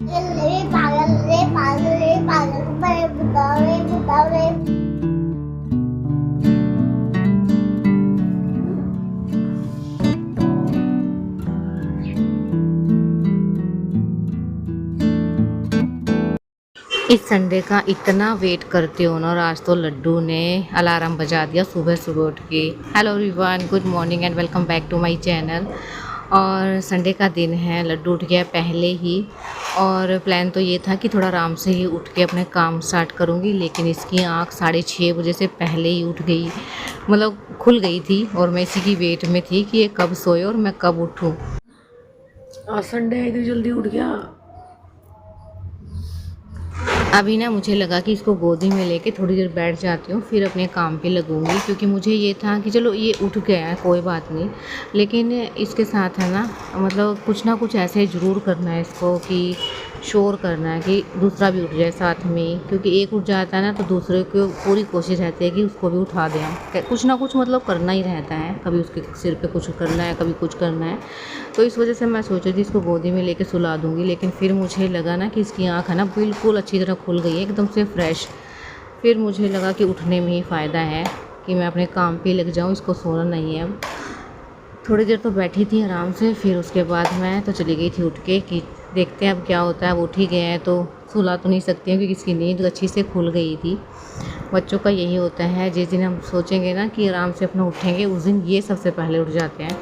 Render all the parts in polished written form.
रे पागल रे पागल रे पागल पर बताओ रे। इस संडे का इतना वेट करती हूँ ना, और आज तो लड्डू ने अलार्म बजा दिया सुबह सुबह उठ के। Hello everyone, good morning and welcome back to my channel. और संडे का दिन है, लड्डू उठ गया पहले ही। और प्लान तो ये था कि थोड़ा आराम से ही उठ के अपने काम स्टार्ट करूँगी, लेकिन इसकी आँख 6:30 बजे से पहले ही उठ गई, मतलब खुल गई थी। और मैं इसी की वेट में थी कि ये कब सोए और मैं कब उठूँ। आज संडे है, इतनी जल्दी उठ गया। अभी ना मुझे लगा कि इसको गोदी में लेके थोड़ी देर बैठ जाती हूँ, फिर अपने काम पे लगूंगी, क्योंकि मुझे ये था कि चलो ये उठ गया है कोई बात नहीं, लेकिन इसके साथ है ना, मतलब कुछ ना कुछ ऐसे ज़रूर करना है इसको कि शोर करना है कि दूसरा भी उठ जाए साथ में। क्योंकि एक उठ जाता है ना तो दूसरे को पूरी कोशिश रहती है कि उसको भी उठा दें हम। कुछ ना कुछ मतलब करना ही रहता है, कभी उसके सिर पे कुछ करना है, कभी कुछ करना है। तो इस वजह से मैं सोच रही थी इसको गोदी में लेके सुला दूँगी, लेकिन फिर मुझे लगा ना कि इसकी आँख है ना बिल्कुल अच्छी तरह खुल गई है, एकदम से फ्रेश। फिर मुझे लगा कि उठने में ही फ़ायदा है कि मैं अपने काम पे लग जाऊँ, इसको सोना नहीं है अब। थोड़ी देर तो बैठी थी आराम से, फिर उसके बाद मैं तो चली गई थी उठ के कि देखते हैं अब क्या होता है। अब उठ ही गए हैं तो सुला तो नहीं सकती हूँ, क्योंकि इसकी नींद अच्छी से खुल गई थी। बच्चों का यही होता है, जिस दिन हम सोचेंगे ना कि आराम से अपना उठेंगे, उस दिन ये सबसे पहले उठ जाते हैं।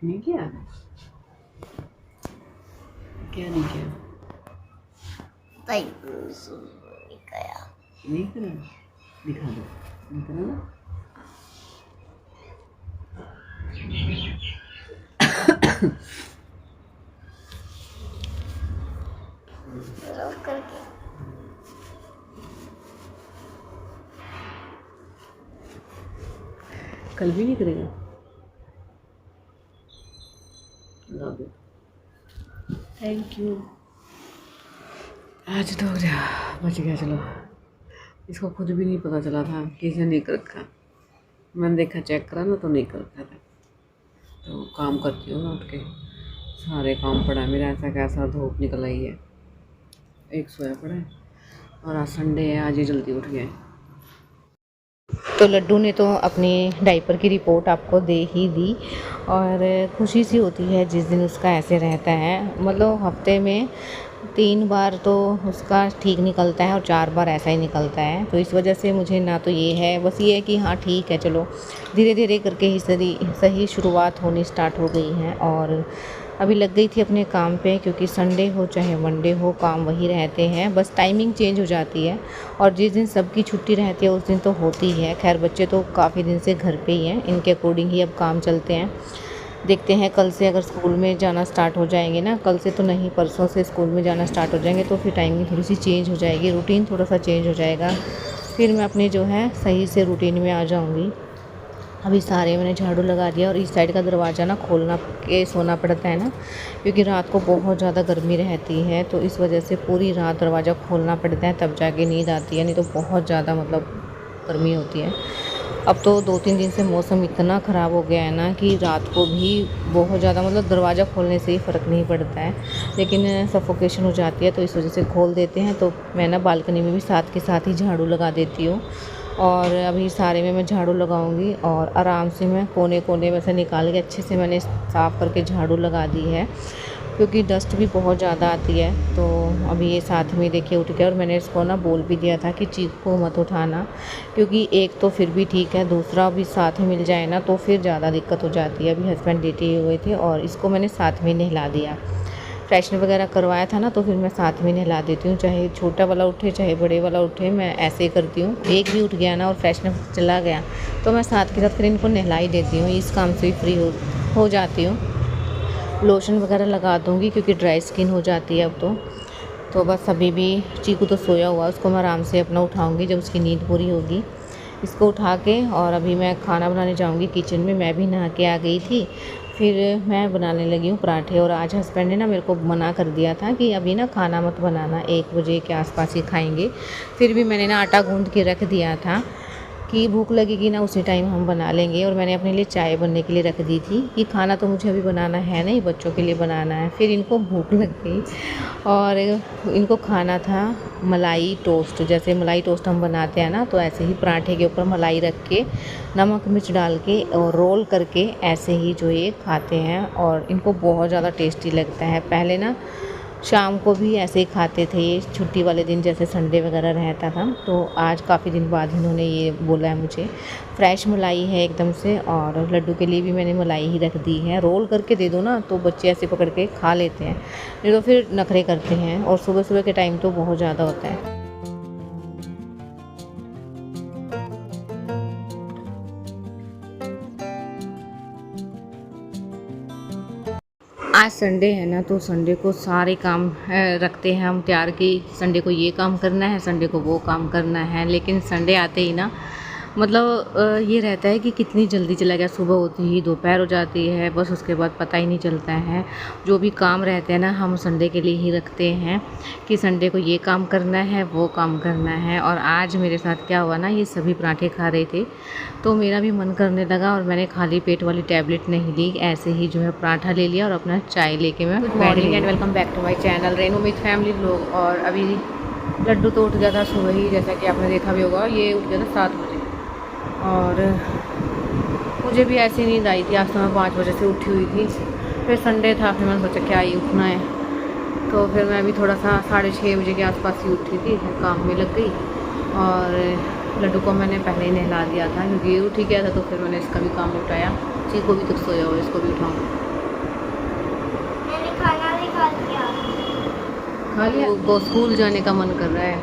नहीं किया? क्या नहीं किया? नहीं करा? दिखा दो। नहीं करा ना? कल भी नहीं करेगा? Love you, thank you. आज तो हो गया, बच गया। चलो, इसको खुद भी नहीं पता चला था कि इसने नहीं कर रखा। मैंने देखा, चेक करा ना तो नहीं कर रखा था। तो काम करती हूँ ना उठ के, सारे काम पड़ा है मेरा। ऐसा कैसा धूप निकल आई है, एक सोया पड़ा है। और आज संडे है, आज ये जल्दी उठ गए। तो लड्डू ने तो अपनी डायपर की रिपोर्ट आपको दे ही दी, और खुशी सी होती है जिस दिन उसका ऐसे रहता है। मतलब हफ्ते में 3 बार तो उसका ठीक निकलता है और 4 बार ऐसा ही निकलता है। तो इस वजह से मुझे ना तो ये है, बस ये है कि हाँ ठीक है, चलो धीरे धीरे करके ही सही शुरुआत होनी स्टार्ट हो गई है। और अभी लग गई थी अपने काम पे, क्योंकि संडे हो चाहे मंडे हो काम वही रहते हैं, बस टाइमिंग चेंज हो जाती है। और जिस दिन सबकी छुट्टी रहती है उस दिन तो होती है। खैर बच्चे तो काफ़ी दिन से घर पे ही हैं, इनके अकॉर्डिंग ही अब काम चलते हैं। देखते हैं कल से अगर स्कूल में जाना स्टार्ट हो जाएंगे ना, कल से तो नहीं, परसों से स्कूल में जाना स्टार्ट हो जाएंगे, तो फिर टाइमिंग थोड़ी सी चेंज हो जाएगी, रूटीन थोड़ा सा चेंज हो जाएगा। फिर मैं अपने जो है सही से रूटीन में आ जाऊँगी। अभी सारे मैंने झाड़ू लगा दिया, और इस साइड का दरवाज़ा ना खोलना के सोना पड़ता है ना, क्योंकि रात को बहुत ज़्यादा गर्मी रहती है, तो इस वजह से पूरी रात दरवाज़ा खोलना पड़ता है, तब जाके नींद आती है, नहीं तो बहुत ज़्यादा मतलब गर्मी होती है। अब तो 2-3 दिन से मौसम इतना ख़राब हो गया है ना कि रात को भी बहुत ज़्यादा, मतलब दरवाज़ा खोलने से ही फ़र्क नहीं पड़ता है, लेकिन सफोकेशन हो जाती है, तो इस वजह से खोल देते हैं। तो मैं ना बालकनी में भी साथ के साथ ही झाड़ू लगा देती हूँ। और अभी सारे में मैं झाड़ू लगाऊंगी, और आराम से मैं कोने कोने में से निकाल के अच्छे से मैंने साफ़ करके झाड़ू लगा दी है, क्योंकि डस्ट भी बहुत ज़्यादा आती है। तो अभी ये साथ में देखिए उठ गया, और मैंने इसको ना बोल भी दिया था कि चीकू को मत उठाना, क्योंकि एक तो फिर भी ठीक है, दूसरा भी साथ में मिल जाए ना तो फिर ज़्यादा दिक्कत हो जाती है। अभी हस्बैंड लेटे हुए थे और इसको मैंने साथ में नहला दिया, फ्रेशनर वगैरह करवाया था ना, तो फिर मैं साथ में नहला देती हूँ, चाहे छोटा वाला उठे चाहे बड़े वाला उठे, मैं ऐसे ही करती हूँ। एक भी उठ गया ना और फ्रेशनर चला गया तो मैं साथ के साथ फिर इनको नहला ही देती हूँ, इस काम से ही फ्री हो जाती हूँ। लोशन वगैरह लगा दूँगी, क्योंकि ड्राई स्किन हो जाती है अब तो बस अभी भी चीकू तो सोया हुआ, उसको मैं आराम से अपना उठाऊँगी जब उसकी नींद पूरी होगी, इसको उठा के। और अभी मैं खाना बनाने जाऊँगी किचन में, मैं भी नहा के आ गई थी, फिर मैं बनाने लगी हूँ पराठे। और आज हस्बैंड ने ना मेरे को मना कर दिया था कि अभी ना खाना मत बनाना, 1 बजे के आसपास ही खाएंगे। फिर भी मैंने ना आटा गूँध के रख दिया था कि भूख लगेगी ना उसी टाइम हम बना लेंगे। और मैंने अपने लिए चाय बनने के लिए रख दी थी कि खाना तो मुझे अभी बनाना है नहीं, बच्चों के लिए बनाना है। फिर इनको भूख लग गई और इनको खाना था मलाई टोस्ट। जैसे मलाई टोस्ट हम बनाते हैं ना, तो ऐसे ही पराठे के ऊपर मलाई रख के नमक मिर्च डाल के और रोल करके ऐसे ही जो ये खाते हैं और इनको बहुत ज़्यादा टेस्टी लगता है। पहले ना शाम को भी ऐसे ही खाते थे ये, छुट्टी वाले दिन जैसे संडे वगैरह रहता था। तो आज काफ़ी दिन बाद इन्होंने ये बोला है मुझे। फ्रेश मलाई है एकदम से, और लड्डू के लिए भी मैंने मलाई ही रख दी है। रोल करके दे दो ना तो बच्चे ऐसे पकड़ के खा लेते हैं, नहीं तो फिर नखरे करते हैं। और सुबह सुबह के टाइम तो बहुत ज़्यादा होता है। आज संडे है ना, तो संडे को सारे काम रखते हैं हम तैयार कि संडे को ये काम करना है, संडे को वो काम करना है। लेकिन संडे आते ही ना मतलब ये रहता है कि कितनी जल्दी चला गया, सुबह होती ही दोपहर हो जाती है, बस उसके बाद पता ही नहीं चलता है। जो भी काम रहते हैं ना हम संडे के लिए ही रखते हैं कि संडे को ये काम करना है, वो काम करना है। और आज मेरे साथ क्या हुआ ना, ये सभी पराठे खा रहे थे तो मेरा भी मन करने लगा और मैंने खाली पेट वाली टैबलेट नहीं ली, ऐसे ही जो है पराठा ले लिया और अपना चाय लेके मैं good morning and welcome back to my channel Renu with family vlog. और अभी लड्डू तो उठ गया था सुबह ही, जैसा कि आपने देखा भी होगा, ये उठ गया था 7 बजे। और मुझे भी ऐसी नींद आई थी, आज तो मैं 5 बजे से उठी हुई थी। फिर संडे था, फिर मैंने सोचा क्या ही उठना है, तो फिर मैं भी थोड़ा सा 6:30 बजे के आसपास ही उठी थी, फिर काम में लग गई। और लड्डू को मैंने पहले ही नहला दिया था क्योंकि ये उठ ही गया था, तो फिर मैंने इसका भी काम निपटाया। चीकू भी तो सोया हुआ, इसको भी उठाऊँ। मैंने खाना भी खा लिया। खा लिया? वो स्कूल जाने का मन कर रहा है,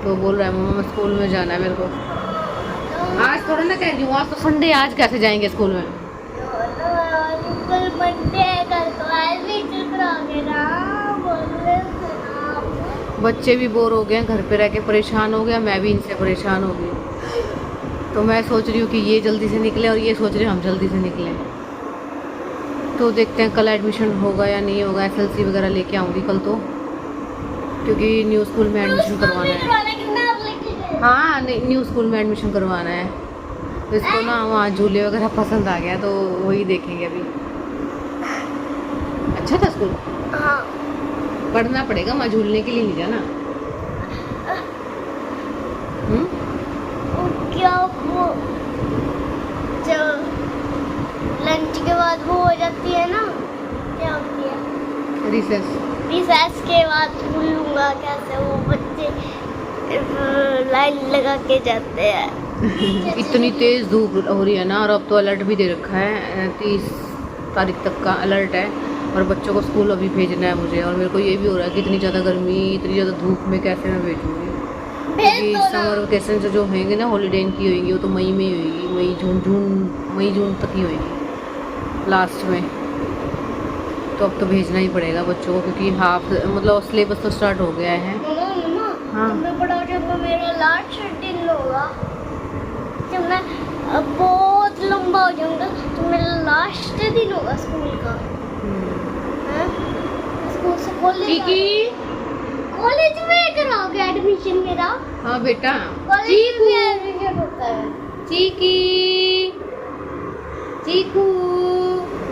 तो बोल रहा है मम्मा स्कूल में जाना है मेरे को। आज थोड़ा ना कह रही हूँ, आज तो संडे, आज कैसे जाएंगे स्कूल में? कल मंडे है, कल तो आज भी चल रहोगे ना, बोल रहे थे ना आप। बच्चे भी बोर हो गए, घर पे रह के परेशान हो गया, मैं भी इनसे परेशान हो गई। तो मैं सोच रही हूँ कि ये जल्दी से निकले और ये सोच रहे हैं हम जल्दी से निकलें। तो देखते हैं कल एडमिशन होगा या नहीं होगा। SLC वगैरह लेके आऊँगी कल तो, क्योंकि न्यू स्कूल में एडमिशन करवाना है। हाँ, न्यू स्कूल में एडमिशन करवाना है, तो इसको ना वहाँ झूले वगैरह पसंद आ गया, तो वही देखेंगे अभी। अच्छा था स्कूल? हाँ। पढ़ना पड़ेगा, वहाँ झूलने के लिए नहीं जाना। क्या वो जो लंच के बाद वो हो जाती है ना, क्या होती है? रिसेस के बाद भूलूंगा कैसे वो बच्चे लाइन लगा के जाते हैं। इतनी तेज़ धूप हो रही है ना, और अब तो अलर्ट भी दे रखा है, 30 तारीख तक का अलर्ट है। और बच्चों को स्कूल अभी भेजना है मुझे, और मेरे को ये भी हो रहा है कि इतनी ज़्यादा गर्मी, इतनी ज़्यादा धूप में कैसे मैं भेजूँगी। क्योंकि समर वेकेशन जो होंगे ना, हॉलीडे इनकी होएंगी, वो तो मई में ही होएगी, मई जून तक ही होएगी लास्ट में। तो अब तो भेजना ही पड़ेगा बच्चों को, क्योंकि हाफ मतलब सिलेबस तो स्टार्ट हो गया है। हाँ, जब मेरा लास्ट दिन होगा, जब मैं बहुत लंबा हो जाऊंगा, तो मेरा लास्ट दिन होगा स्कूल का। स्कूल से कॉलेज में कराओगे एडमिशन मेरा? हाँ बेटा। कॉलेज में एडमिशन होता है। चीकू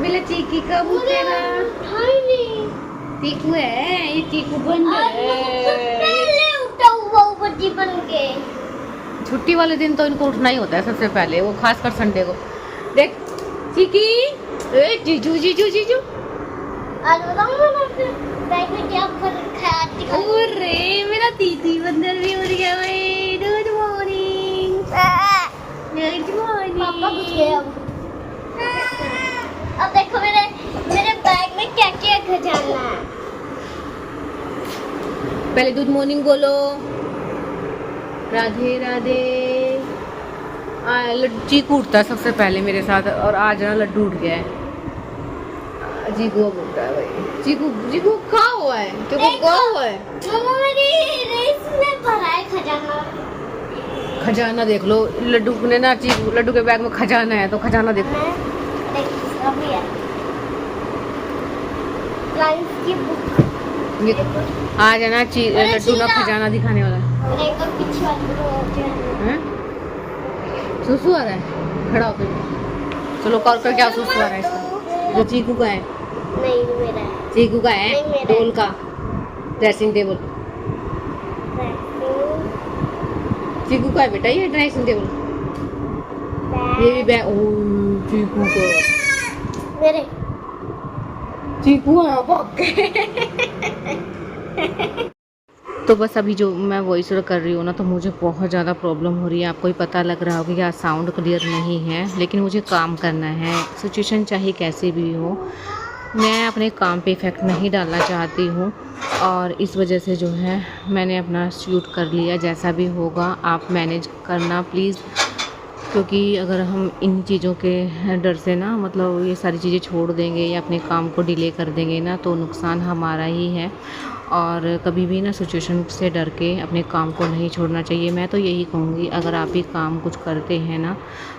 मिला, चीकी कब उठेगा? नहीं, चीकू है ये, चीकू बन पहले उठा हुआ बच्ची बन के। छुट्टी वाले दिन तो इनको उठना ही होता है सबसे पहले, वो खासकर संडे को। देख चीकी, ए जीजू जीजू जीजू, आज बताऊंगा मैं फिर बैग में क्या भर रखा है। अरे मेरा तीती बंदर भी उड़ गया भाई। Good morning. Good morning. पापा कुछ गया अब देखो मेरे बैग में क्या क्या खजाना है। पहले गुड मॉर्निंग बोलो, राधे राधे। चीकू उठता है सबसे पहले मेरे साथ, और आज ना लड्डू उठ गया है। चीकू उठता है भाई। चीकू कहाँ हुआ है? चीकू कहाँ हुआ है? मम्मा मेरी रेस में भरा है खजाना। खजाना देख लो, लड्डू ने ना, लड्डू के बैग में खजाना है, तो खजाना देखो। लाइन्स की बुक। ये आ जाना लड्डू ना खजाना दिखाने वाला और एक और पीछे वाली को है। सुसु आ रहा है, खड़ा होकर चलो कॉल कर। क्या सुसु आ रहा है इसका? जो चीकू का है। नहीं मेरा है। चीकू का है। नहीं, मेरा डोल का ड्रेसिंग टेबल। चीकू का है बेटा ये ड्रेसिंग टेबल। ये भी बैग। ओह चीकू का। मेरे चीकू तो बस अभी जो मैं वॉइस ओवर कर रही हूँ ना, तो मुझे बहुत ज़्यादा प्रॉब्लम हो रही है। आपको ही पता लग रहा होगा कि आज साउंड क्लियर नहीं है, लेकिन मुझे काम करना है। सिचुएशन चाहे कैसी भी हो, मैं अपने काम पे इफ़ेक्ट नहीं डालना चाहती हूँ, और इस वजह से जो है मैंने अपना शूट कर लिया। जैसा भी होगा आप मैनेज करना प्लीज़, क्योंकि अगर हम इन चीज़ों के डर से ना, मतलब ये सारी चीज़ें छोड़ देंगे या अपने काम को डिले कर देंगे ना, तो नुकसान हमारा ही है। और कभी भी ना सिचुएशन से डर के अपने काम को नहीं छोड़ना चाहिए। मैं तो यही कहूँगी, अगर आप भी काम कुछ करते हैं ना,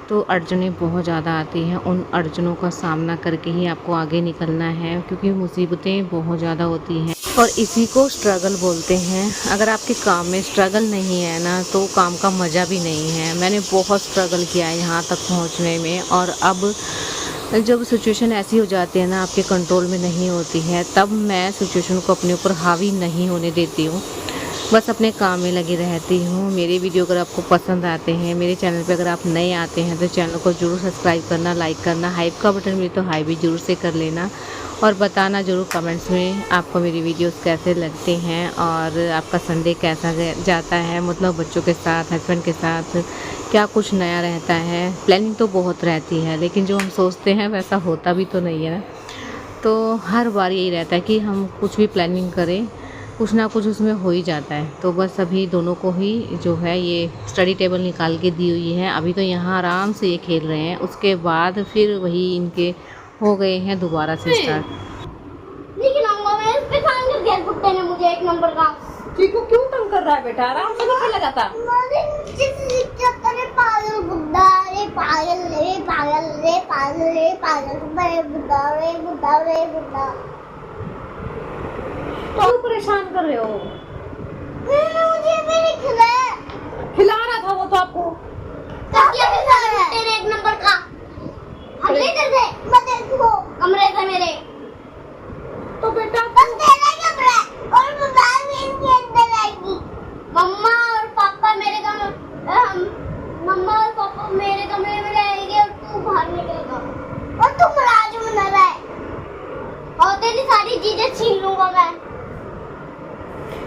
तो अड़चनें बहुत ज़्यादा आती हैं। उन अड़चनों का सामना करके ही आपको आगे निकलना है, क्योंकि मुसीबतें बहुत ज़्यादा होती हैं और इसी को स्ट्रगल बोलते हैं। अगर आपके काम में स्ट्रगल नहीं है ना, तो काम का मज़ा भी नहीं है। मैंने बहुत स्ट्रगल किया है यहाँ तक पहुँचने में, और अब जब सिचुएशन ऐसी हो जाती है ना, आपके कंट्रोल में नहीं होती है, तब मैं सिचुएशन को अपने ऊपर हावी नहीं होने देती हूँ। बस अपने काम में लगी रहती हूँ। मेरे वीडियो अगर आपको पसंद आते हैं, मेरे चैनल पे अगर आप नए आते हैं, तो चैनल को ज़रूर सब्सक्राइब करना, लाइक करना, हाइप का बटन मिले तो हाई भी ज़रूर से कर लेना, और बताना ज़रूर कमेंट्स में आपको मेरी वीडियोस कैसे लगते हैं और आपका संडे कैसा जाता है। मतलब बच्चों के साथ, हस्बैंड के साथ क्या कुछ नया रहता है। प्लानिंग तो बहुत रहती है, लेकिन जो हम सोचते हैं वैसा होता भी तो नहीं है ना। तो हर बार यही रहता है कि हम कुछ भी प्लानिंग करें, कुछ ना कुछ उसमें हो ही जाता है। तो बस अभी दोनों को ही जो है ये स्टडी टेबल निकाल के दी हुई है। अभी तो यहाँ आराम से ये खेल रहे हैं, उसके बाद फिर वही इनके हो गए हैं दोबारा से स्टार्ट। लेकिन अम्मा मैं इस पे काम कर दिया कुत्ते ने मुझे 1 नंबर का। चीकू क्यों तंग कर रहा है बेटा? आराम से नहीं लगा था। पागल बुड्ढा, रे पागल, रे पागल, रे पागल, रे पागल, रे बुड्ढा, रे बुड्ढा, रे बुड्ढा। क्यों परेशान कर रहे हो? मुझे भी नहीं खिला रहा था वो तो आपको। क्या खिला रहा है? तेरे 1 नंबर का। हम इधर से मत देखो, कमरे से मेरे। तो बेटा बस तेरा कमरा और मोबाइल भी इनके अंदर आएगी। मम्मा और पापा मेरे कमरे में रहेंगे और तू बाहर निकलेगा, और तू राजू में न रहे, और तेरी सारी चीजें छीन लूंगा मैं।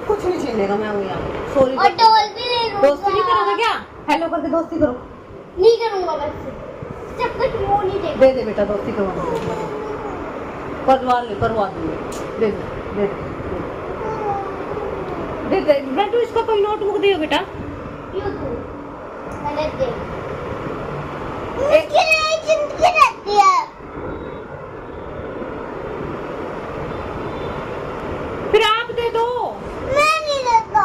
कुछ नहीं छीनेगा, मैं हूँ यहाँ। सॉरी। और डॉल भी ले लूंगा। दोस्ती नहीं करोगे क्या? हेलो करके दोस्ती करो। नहीं करूंगा बस, जब तक वो नहीं देगा। दे दे बेटा, दोस्ती करवा ले, करवा दे। दे दे दे दे बेटा, इसका कोई नोटबुक दियो बेटा। क्यों तू पहले दे। इसके लिए जिंदगी रहती है। फिर आप दे दो। मैं नहीं देता।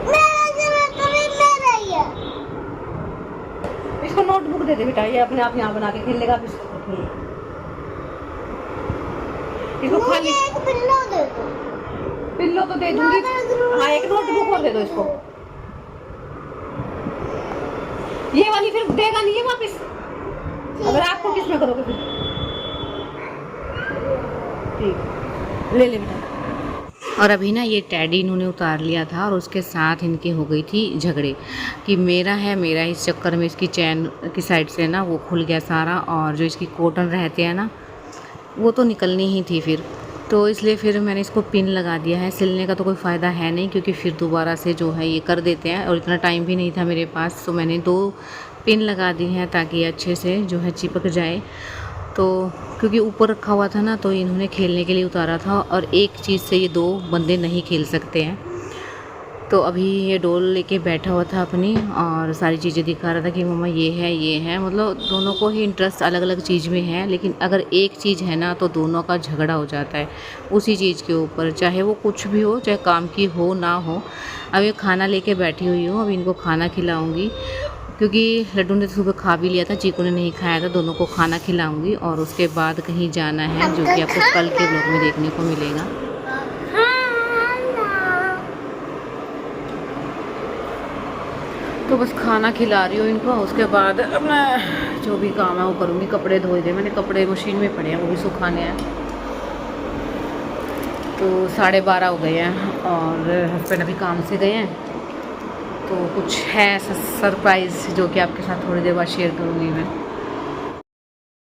मेरा जगह कभी मेरा ही है। इसको नोटबुक दे दे बेटा, ये अपने आप यहाँ बना के खेल लेगा। इसको खाली एक पिल्लो दे दो। पिल्लो तो दे दूंगी। हाँ, एक नोटबुक और दे दो इसको। ये वाली फिर देगा नहीं है वापस, अगर आपको किसमें करोगे फिर। ठीक, ले ले बेटा। और अभी ना ये टैडी इन्होंने उतार लिया था, और उसके साथ इनकी हो गई थी झगड़े कि मेरा है मेरा। इस चक्कर में इसकी चैन की साइड से ना वो खुल गया सारा, और जो इसकी कॉटन रहते हैं ना, वो तो निकलनी ही थी फिर। तो इसलिए फिर मैंने इसको पिन लगा दिया है। सिलने का तो कोई फ़ायदा है नहीं, क्योंकि फिर दोबारा से जो है ये कर देते हैं, और इतना टाइम भी नहीं था मेरे पास। तो मैंने 2 पिन लगा दी हैं ताकि ये अच्छे से जो है चिपक जाए। तो क्योंकि ऊपर रखा हुआ था ना, तो इन्होंने खेलने के लिए उतारा था, और एक चीज़ से ये 2 बंदे नहीं खेल सकते हैं। तो अभी ये डोल लेके बैठा हुआ था अपनी, और सारी चीज़ें दिखा रहा था कि मम्मा ये है। मतलब दोनों को ही इंटरेस्ट अलग अलग चीज़ में है, लेकिन अगर एक चीज़ है ना, तो दोनों का झगड़ा हो जाता है उसी चीज़ के ऊपर, चाहे वो कुछ भी हो, चाहे काम की हो ना हो। अब ये खाना लेके बैठी हुई हूँ, अब इनको खाना खिलाऊँगी। क्योंकि लड्डू ने तो सुबह खा भी लिया था, चीकू ने नहीं खाया था। दोनों को खाना खिलाऊंगी और उसके बाद कहीं जाना है, जो कि आपको कल के ब्लॉग में देखने को मिलेगा। तो बस खाना खिला रही हूँ इनको, उसके बाद अपना जो भी काम है वो करूँगी। कपड़े धोए थे मैंने, कपड़े मशीन में पड़े हैं, वो भी सुखाने हैं। तो 12:30 हो गए हैं और हस्बैंड अभी काम से गए हैं। तो कुछ है सरप्राइज़ जो कि आपके साथ थोड़ी देर बाद शेयर करूँगी मैं।